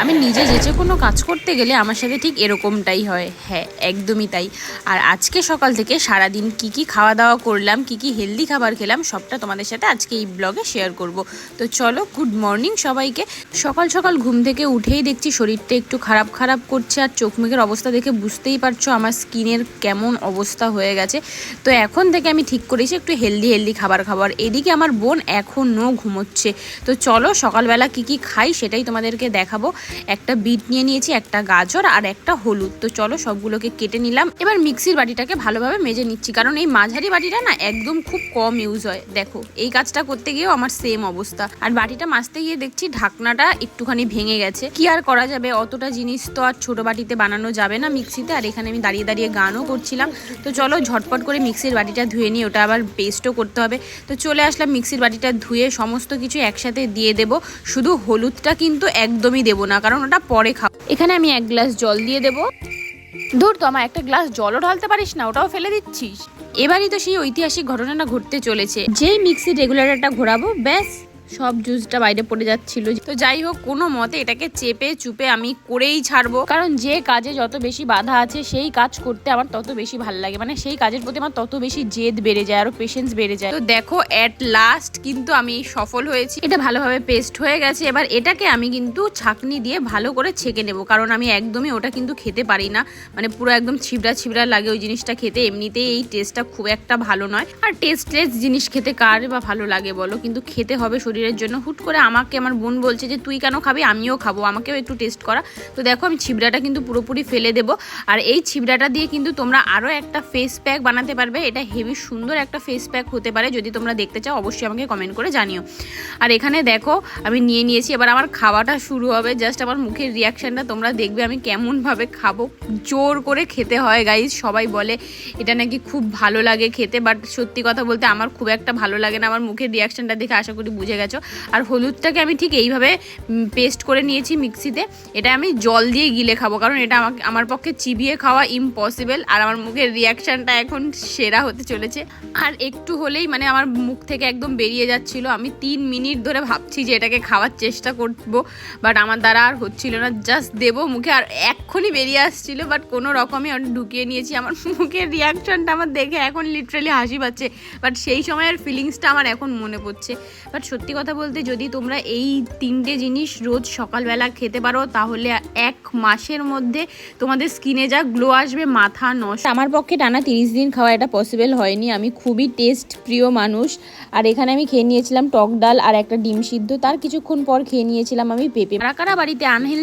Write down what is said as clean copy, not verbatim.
আমি নিজে যে কোনো কাজ করতে গেলে আমার সাথে ঠিক এরকমটাই হয়। হ্যাঁ, একদমই তাই। আর আজকে সকাল থেকে সারাদিন কি খাওয়া দাওয়া করলাম, কি হেলদি খাবার খেলাম, সবটা তোমাদের সাথে আজকে এই ব্লগে শেয়ার করব। তো চলো, গুড মর্নিং সবাইকে। সকাল সকাল ঘুম থেকে উঠেই দেখছি শরীরটা একটু খারাপ খারাপ করছে, আর চোখ মুখের অবস্থা দেখে বুঝতেই পারছো আমার স্কিনের কেমন অবস্থা হয়ে গেছে। তো এখন থেকে আমি ঠিক করেছি একটু হেলদি খাবার খাবার। এদিকে আমার বোন এখনও ঘুমোচ্ছে। তো চলো সকালবেলা কি খাই সেটাই তোমাদেরকে দেখাবো। একটা বিট নিয়ে নিয়েছি, একটা গাজর আর একটা হলুদ। তো চলো সবগুলোকে কেটে নিলাম। এবার মিক্সির বাটিটাকে ভালোভাবে মেজে নিচ্ছি, কারণ এই মাঝারি বাটিটা না একদম খুব কম ইউজ হয়। দেখো এই কাজটা করতে গিয়েও আমার সেম অবস্থা। আর বাটিটা মাজতে গিয়ে দেখছি ঢাকনাটা একটুখানি ভেঙে গেছে। কি আর করা যাবে, অতটা জিনিস তো আর ছোট বাটিতে বানানো যাবে না মিক্সিতে। আর এখানে আমি দাঁড়িয়ে দাঁড়িয়ে গানও করছিলাম। তো চলো ঝটপট করে মিক্সির বাটিটা ধুয়ে নিই, ওটা আবার পেস্টও করতে হবে। তো চলে আসলাম, মিক্সির বাটিটা ধুয়ে সমস্ত কিছু একসাথে দিয়ে দেব। শুধু হলুদটা কিন্তু একদমই দেবো না, কারণ ওটা পরে খাও। এখানে আমি 1 গ্লাস জল দিয়ে দেবো। ধুর, তো আমার একটা গ্লাস জলও ঢালতে পারিস না, ওটাও ফেলে দিচ্ছিস। এবারই তো সেই ঐতিহাসিক ঘটনাটা ঘটতে চলেছে। যেই মিক্সির রেগুলেটরটা ঘোরাবো, ব্যাস সব জুসটা বাইরে পড়ে যাচ্ছিল। তো যাই হোক, কোনো মতে এটাকে চেপে চুপে আমি করেই ছাড়বো, কারণ যে কাজে যত বেশি বাধা আছে সেই কাজ করতে আমার তত বেশি ভালো লাগে। মানে সেই কাজের প্রতি আমার তত বেশি জেদ বেড়ে যায়, আরো পেশেন্স বেড়ে যায়। তো দেখো এট লাস্ট কিন্তু আমি সফল হয়েছি। এটা ভালোভাবে পেস্ট হয়ে গেছে। এবার এটাকে আমি কিন্তু ছাঁকনি দিয়ে ভালো করে ছেঁকে নেব, কারণ আমি একদমই ওটা কিন্তু খেতে পারি না। মানে পুরো একদম ছিবড়া লাগে ওই জিনিসটা খেতে। এমনিতেই এই টেস্টটা খুব একটা ভালো নয়। আর টেস্টলেস জিনিস খেতে কার বা ভালো লাগে বলো, কিন্তু খেতে হবে শরীরের জন্য। হুট করে আমাকে আমার বোন বলছে যে তুই কেন খাবি, আমিও খাবো, আমাকেও একটু টেস্ট করা। তো দেখো আমি ছিবড়াটা কিন্তু পুরোপুরি ফেলে দেব। আর এই ছিবড়াটা দিয়ে কিন্তু তোমরা আরও একটা ফেস প্যাক বানাতে পারবে। এটা হেভি সুন্দর একটা ফেস প্যাক হতে পারে। যদি তোমরা দেখতে চাও অবশ্যই আমাকে কমেন্ট করে জানিও। আর এখানে দেখো আমি নিয়ে নিয়েছি, এবার আমার খাওয়াটা শুরু হবে। জাস্ট আমার মুখের রিয়াকশানটা তোমরা দেখবে আমি কেমনভাবে খাবো। জোর করে খেতে হয় গাইজ। সবাই বলে এটা নাকি খুব ভালো লাগে খেতে, বাট সত্যি কথা বলতে আমার খুব একটা ভালো লাগে না। আমার মুখের রিয়াকশানটা দেখে আশা করি বুঝে গেছো। আর হলুদটাকে আমি ঠিক এইভাবে পেস্ট করে নিয়েছি মিক্সিতে। এটা আমি জল দিয়ে গিলে খাবো, কারণ এটা আমার পক্ষে চিবিয়ে খাওয়া ইম্পসিবল। আর আমার মুখের রিয়াকশানটা এখন সেরা হতে চলেছে। আর একটু হলেই মানে আমার মুখ থেকে একদম বেরিয়ে যাচ্ছিল। আমি 3 মিনিট ধরে ভাবছি যে এটাকে খাওয়ার চেষ্টা করবো, বাট আমার দ্বারা আর হচ্ছিল না। জাস্ট দেবো মুখে আর এক্ষুনি বেরিয়ে আসছিল, বাট কোনো রকমই ওটা ঢুকিয়ে নিয়েছি। আমার মুখের রিয়াকশানটা আমার দেখে এখন লিটারালি হাসি পাচ্ছে, বাট সেই সময়ের ফিলিংসটা আমার এখন মনে পড়ছে। বাট সত্যি কথা বলতে যদি তোমরা এই 3টে জিনিস রোজ সকালবেলা খেতে পারো, তাহলে 1 মাসের মধ্যে তোমাদের স্কিনে যা গ্লো আসবে, মাথা নষ্ট। আমার পক্ষে টানা 30 দিন খাওয়া এটা পসিবল হয়নি। আমি খুবই টেস্ট প্রিয় মানুষ। আর এখানে আমি খেয়ে নিয়েছিলাম টক ডাল আর একটা ডিম সিদ্ধ। তার কিছুক্ষণ পর খেয়ে নিয়েছিলাম আমি পেঁপে। কারা কারা বাড়িতে আনহেলদি